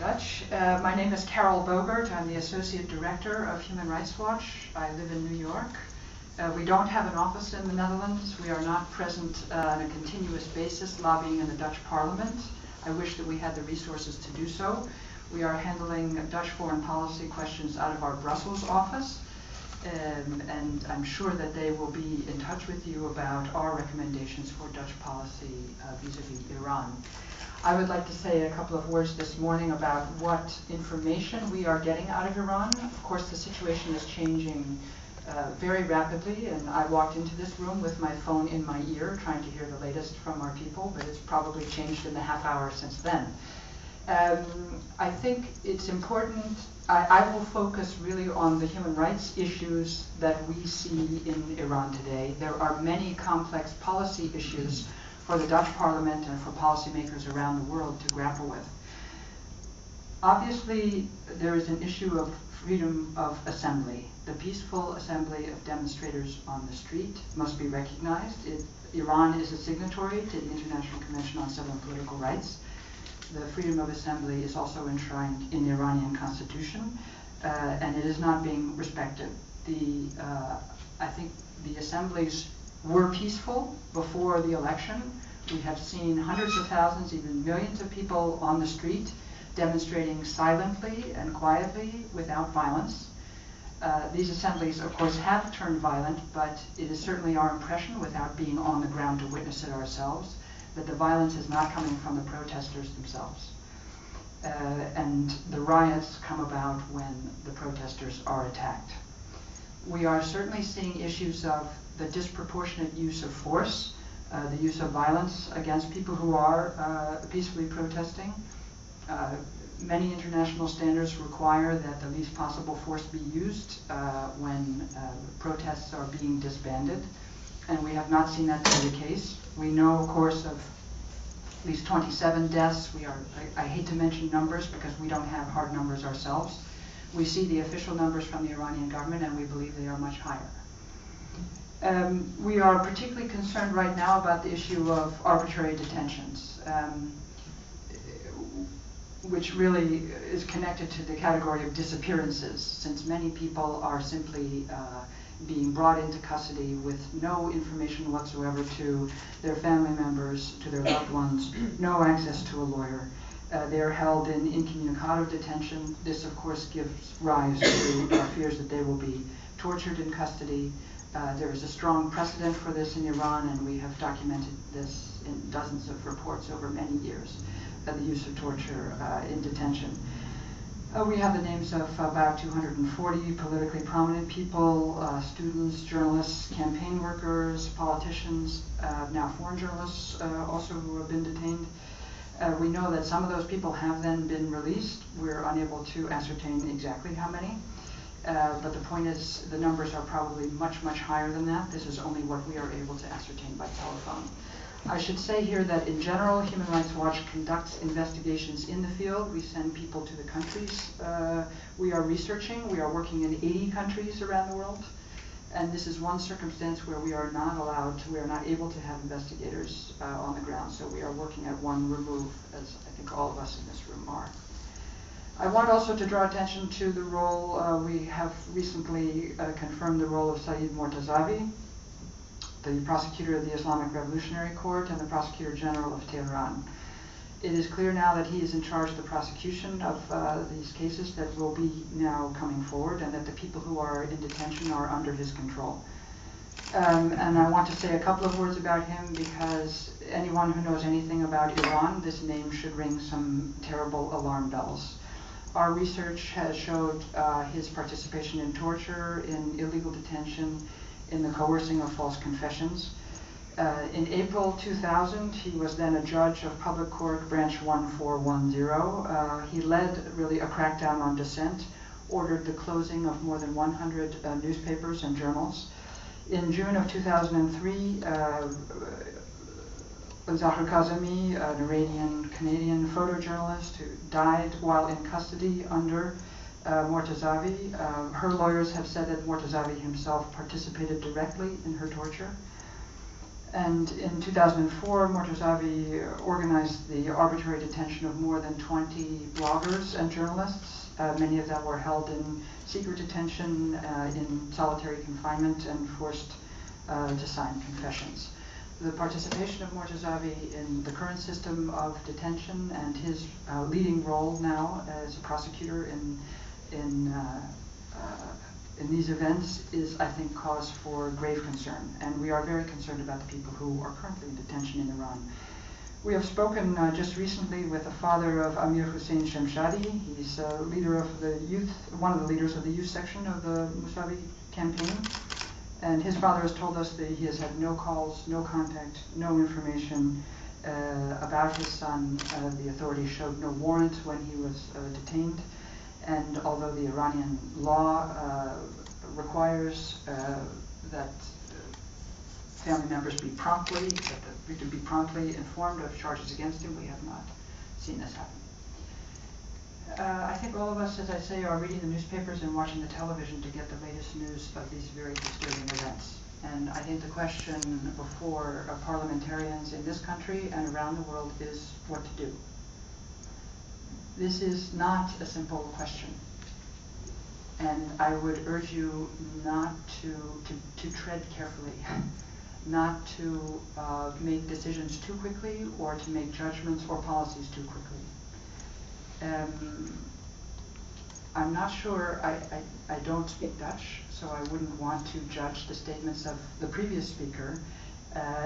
Dutch. My name is Caroll Bogert. I'm the Associate Director of Human Rights Watch. I live in New York. We don't have an office in the Netherlands. We are not present on a continuous basis lobbying in the Dutch Parliament. I wish that we had the resources to do so. We are handling Dutch foreign policy questions out of our Brussels office, and I'm sure that they will be in touch with you about our recommendations for Dutch policy vis-a-vis Iran. I would like to say a couple of words this morning about what information we are getting out of Iran. Of course, the situation is changing very rapidly, and I walked into this room with my phone in my ear trying to hear the latest from our people, but it's probably changed in the half hour since then. I think it's important, I will focus really on the human rights issues that we see in Iran today. There are many complex policy issues for the Dutch Parliament and for policymakers around the world to grapple with. Obviously, there is an issue of freedom of assembly. The peaceful assembly of demonstrators on the street must be recognized. Iran is a signatory to the International Convention on Civil and Political Rights. The freedom of assembly is also enshrined in the Iranian constitution, and it is not being respected. I think the assemblies were peaceful before the election. We have seen hundreds of thousands, even millions of people on the street demonstrating silently and quietly without violence. These assemblies, of course, have turned violent, but it is certainly our impression, without being on the ground to witness it ourselves, that the violence is not coming from the protesters themselves. And the riots come about when the protesters are attacked. We are certainly seeing issues of the disproportionate use of force, the use of violence against people who are peacefully protesting. Many international standards require that the least possible force be used when protests are being disbanded, and we have not seen that to be the case. We know, of course, of at least 27 deaths. I hate to mention numbers because we don't have hard numbers ourselves. We see the official numbers from the Iranian government, and we believe they are much higher. We are particularly concerned right now about the issue of arbitrary detentions, which really is connected to the category of disappearances, since many people are simply being brought into custody with no information whatsoever to their family members, to their loved ones, no access to a lawyer. They are held in incommunicado detention. This, of course, gives rise to fears that they will be tortured in custody. There is a strong precedent for this in Iran, and we have documented this in dozens of reports over many years, the use of torture in detention. We have the names of about 240 politically prominent people, students, journalists, campaign workers, politicians, now foreign journalists also who have been detained. We know that some of those people have then been released. We're unable to ascertain exactly how many. But the point is, the numbers are probably much, much higher than that. This is only what we are able to ascertain by telephone. I should say here that in general, Human Rights Watch conducts investigations in the field. We send people to the countries we are researching. We are working in 80 countries around the world. And this is one circumstance where we are not able to have investigators on the ground. So we are working at one remove, as I think all of us in this room are. I want also to draw attention to the role, we have recently confirmed the role of Saeed Mortazavi, the prosecutor of the Islamic Revolutionary Court and the Prosecutor General of Tehran. It is clear now that he is in charge of the prosecution of these cases that will be now coming forward, and that the people who are in detention are under his control. And I want to say a couple of words about him because anyone who knows anything about Iran, this name should ring some terrible alarm bells. Our research has showed his participation in torture, in illegal detention, in the coercing of false confessions. In April 2000, he was then a judge of Public Court Branch 1410. He led really a crackdown on dissent, ordered the closing of more than 100 newspapers and journals. In June of 2003, Zahra Kazemi, an Iranian-Canadian photojournalist who died while in custody under Mortazavi. Her lawyers have said that Mortazavi himself participated directly in her torture. And in 2004, Mortazavi organized the arbitrary detention of more than 20 bloggers and journalists. Many of them were held in secret detention, in solitary confinement, and forced to sign confessions. The participation of Mortazavi in the current system of detention and his leading role now as a prosecutor in these events is, I think, cause for grave concern. And we are very concerned about the people who are currently in detention in Iran. We have spoken just recently with the father of Amir Hussein Shemshadi. He's leader of the youth, one of the leaders of the youth section of the Mousavi campaign. And his father has told us that he has had no calls, no contact, no information about his son. The authorities showed no warrant when he was detained. And although the Iranian law requires that family members be promptly informed of charges against him, we have not seen this happen. I think all of us, as I say, are reading the newspapers and watching the television to get the latest news of these very disturbing events. And I think the question before parliamentarians in this country and around the world is what to do. This is not a simple question. And I would urge you not to tread carefully, not to make decisions too quickly or to make judgments or policies too quickly. I'm not sure, I don't speak Dutch, so I wouldn't want to judge the statements of the previous speaker,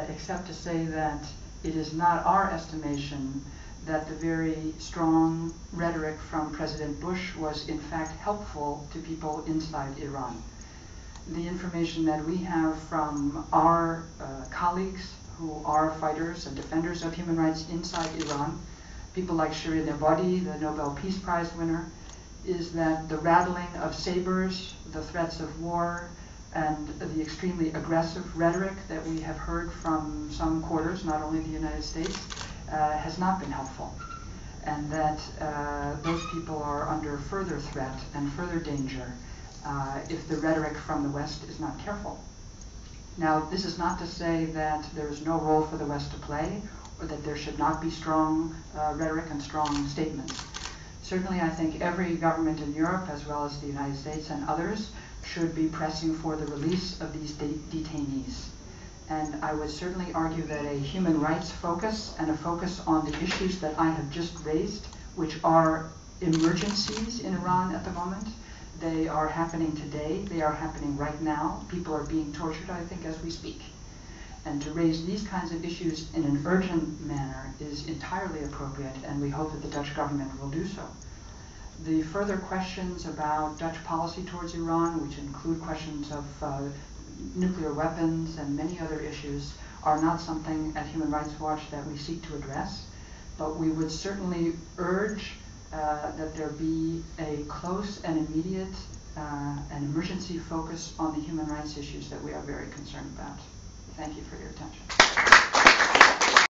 except to say that it is not our estimation that the very strong rhetoric from President Bush was in fact helpful to people inside Iran. The information that we have from our colleagues who are fighters and defenders of human rights inside Iran, people like Shirin Ebadi, the Nobel Peace Prize winner, is that the rattling of sabers, the threats of war, and the extremely aggressive rhetoric that we have heard from some quarters, not only the United States, has not been helpful. And that those people are under further threat and further danger if the rhetoric from the West is not careful. Now, this is not to say that there is no role for the West to play, or that there should not be strong rhetoric and strong statements. Certainly, I think every government in Europe, as well as the United States and others, should be pressing for the release of these detainees. And I would certainly argue that a human rights focus and a focus on the issues that I have just raised, which are emergencies in Iran at the moment, they are happening today, they are happening right now. People are being tortured, I think, as we speak. And to raise these kinds of issues in an urgent manner is entirely appropriate, and we hope that the Dutch government will do so. The further questions about Dutch policy towards Iran, which include questions of nuclear weapons and many other issues, are not something at Human Rights Watch that we seek to address, but we would certainly urge that there be a close and immediate and emergency focus on the human rights issues that we are very concerned about. Thank you for your attention.